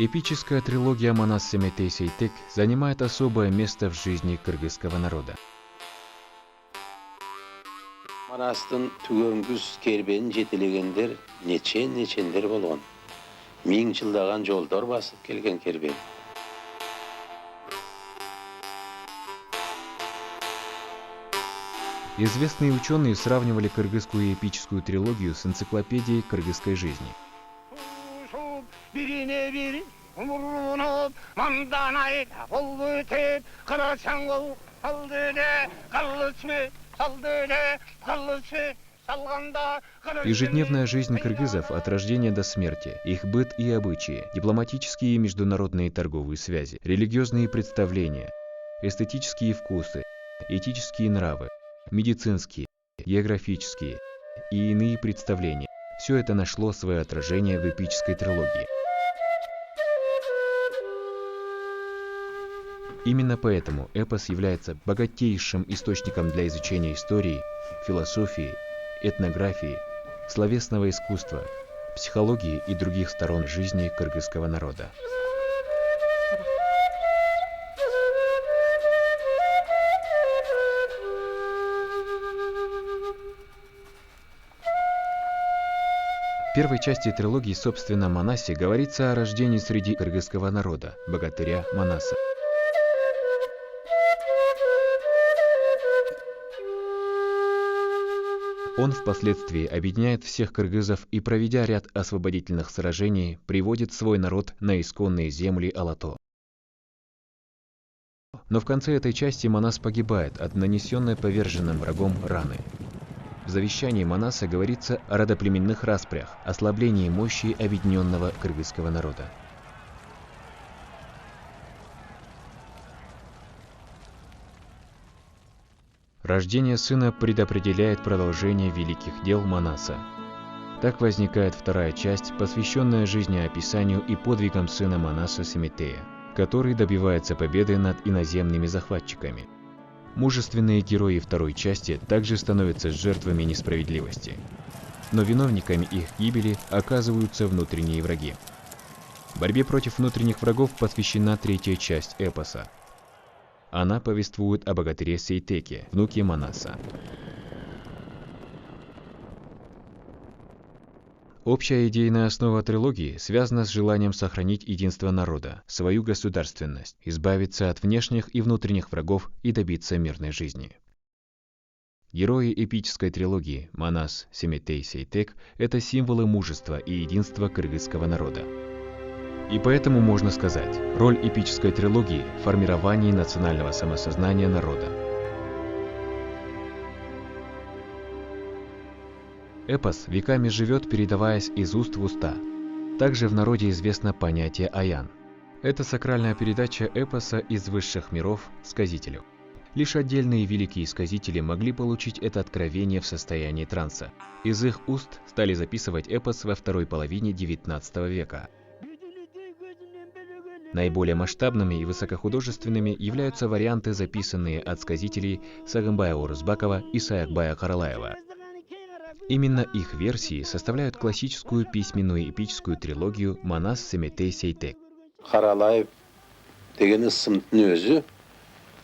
Эпическая трилогия Манас Семетей Сейтек занимает особое место в жизни кыргызского народа. Manastın tügöngüz kerbenin жетелегендер нечендер болгон. Миң жылдаган жолдор басып келген кербен. Известные ученые сравнивали кыргызскую эпическую трилогию с энциклопедией кыргызской жизни. Ежедневная жизнь кыргызов от рождения до смерти, их быт и обычаи, дипломатические и международные торговые связи, религиозные представления, эстетические вкусы, этические нравы, медицинские, географические и иные представления. Все это нашло свое отражение в эпической трилогии. Именно поэтому эпос является богатейшим источником для изучения истории, философии, этнографии, словесного искусства, психологии и других сторон жизни кыргызского народа. В первой части трилогии, собственно, Манасе, говорится о рождении среди кыргызского народа, богатыря Манаса. Он впоследствии объединяет всех кыргызов и, проведя ряд освободительных сражений, приводит свой народ на исконные земли Алато. Но в конце этой части Манас погибает от нанесенной поверженным врагом раны. В завещании Манаса говорится о родоплеменных распрях, ослаблении мощи объединенного кыргызского народа. Рождение сына предопределяет продолжение великих дел Манаса. Так возникает вторая часть, посвященная жизнеописанию и подвигам сына Манаса Семетея, который добивается победы над иноземными захватчиками. Мужественные герои второй части также становятся жертвами несправедливости. Но виновниками их гибели оказываются внутренние враги. Борьбе против внутренних врагов посвящена третья часть эпоса. Она повествует о богатыре Сейтеке, внуке Манаса. Общая идейная основа трилогии связана с желанием сохранить единство народа, свою государственность, избавиться от внешних и внутренних врагов и добиться мирной жизни. Герои эпической трилогии Манас, Семетей, Сейтек – это символы мужества и единства кыргызского народа. И поэтому можно сказать, роль эпической трилогии в формировании национального самосознания народа. Эпос веками живет, передаваясь из уст в уста. Также в народе известно понятие аян. Это сакральная передача эпоса из высших миров сказителю. Лишь отдельные великие сказители могли получить это откровение в состоянии транса. Из их уст стали записывать эпос во второй половине XIX века. Наиболее масштабными и высокохудожественными являются варианты, записанные от сказителей Сагынбая Орузбакова и Саякбая Каралаева. Именно их версии составляют классическую письменную эпическую трилогию Манас Семетей Сейтек. Каралаев деген ысымдын өзү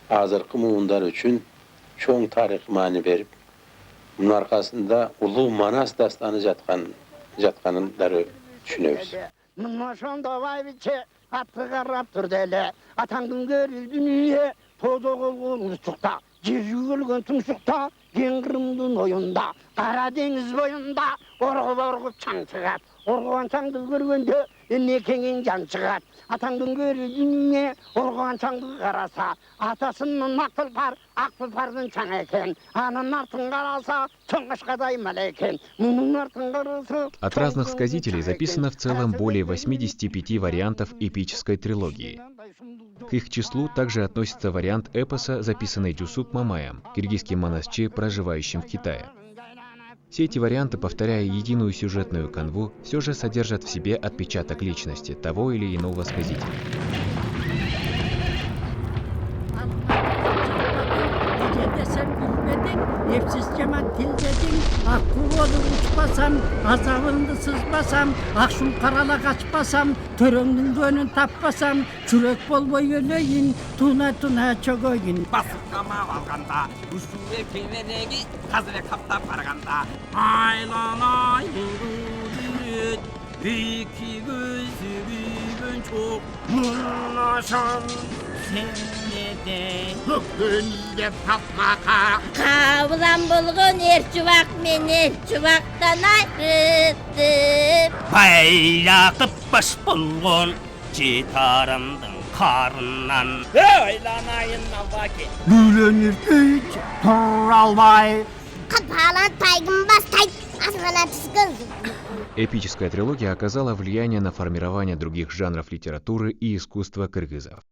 азыркы муундар үчүн чоң тарих маани берип, мунун аркасында улуу Манас дастаны жатканын дары түшүнөбүз. Atlı qarab durdu elə, atandın görür dünya, toz oğulğun uçuqda, cizgülgün tümsüqda, Gengrimdin oyunda, Karadeniz boyunda, orğub çan çıqat, orğuan çandı görgünde, nekengin can çıqat, atandın görür dünya, orğuan çandı qarasa, atasının aqpılparın çan eken, anın артын qarasa, çöngüşqaday maleken, munun артын qarasa. От разных сказителей записано в целом более 85 вариантов эпической трилогии. К их числу также относится вариант эпоса, записанный Дюсуп Мамаем, киргизским монастырем, проживающим в Китае. Все эти варианты, повторяя единую сюжетную канву, все же содержат в себе отпечаток личности того или иного сказителя. сен, епсіз жаман тілдедің, аққу болып ұшпасам, азабыңды сызбасам, ақшым қарала қашпасам, төреңнің жөнін таппасам, жүрек болбой өлейін, туна-туна чөгөйін. Басып қамап алғанда, үстінде кененегі қазіре қаптап барғанда, айланайын күдірет, екі көзі күйген çok мұңашам сенде көккөнде тапмаға. Қабылан болған ерчубақ мен ерчубақтан айрылдым. Байлақып баш болған жетарымдың қарынан. Айланайын наваке. Бүленер күйт, тұр албай. Қапалан тайгын бастай, асығана түскін. Эпическая трилогия оказала влияние на формирование других жанров литературы и искусства кыргызов.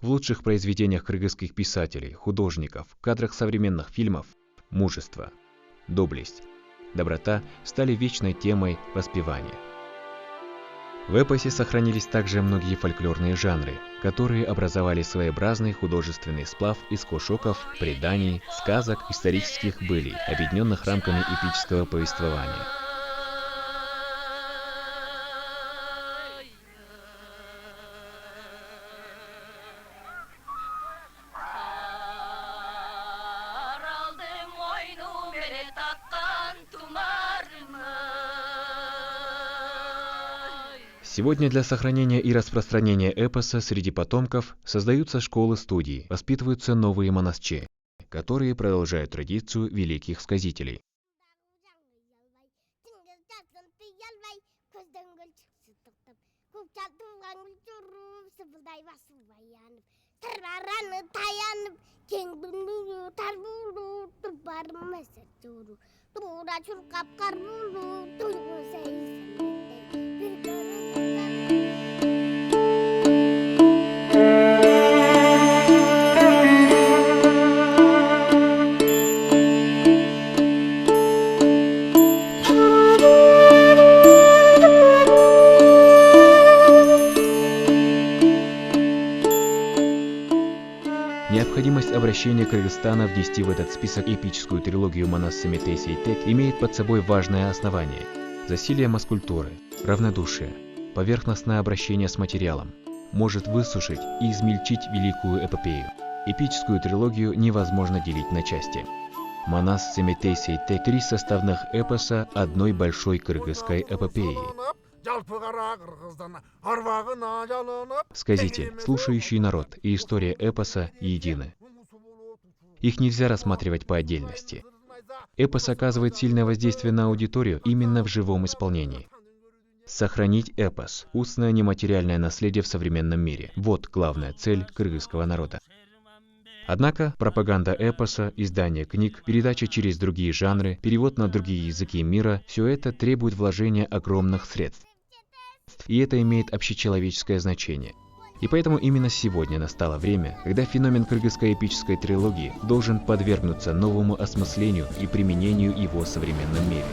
В лучших произведениях кыргызских писателей, художников, кадрах современных фильмов мужество, доблесть, доброта стали вечной темой воспевания. В эпосе сохранились также многие фольклорные жанры, которые образовали своеобразный художественный сплав из кошоков, преданий, сказок, исторических былей, объединенных рамками эпического повествования. Сегодня для сохранения и распространения эпоса среди потомков создаются школы-студии, воспитываются новые монасчи, которые продолжают традицию великих сказителей. Необходимость обращения Кыргызстана внести в этот список эпическую трилогию Манас Семетей Сейтек имеет под собой важное основание – засилие маскультуры, равнодушие, поверхностное обращение с материалом, может высушить и измельчить великую эпопею. Эпическую трилогию невозможно делить на части. Манас Семетей Сейтек – три составных эпоса одной большой кыргызской эпопеи. Сказитель, слушающий народ и история эпоса едины. Их нельзя рассматривать по отдельности. Эпос оказывает сильное воздействие на аудиторию именно в живом исполнении. Сохранить эпос – устное нематериальное наследие в современном мире. Вот главная цель кыргызского народа. Однако пропаганда эпоса, издание книг, передача через другие жанры, перевод на другие языки мира – все это требует вложения огромных средств. И это имеет общечеловеческое значение. И поэтому именно сегодня настало время, когда феномен кыргызской эпической трилогии должен подвергнуться новому осмыслению и применению его в современном мире.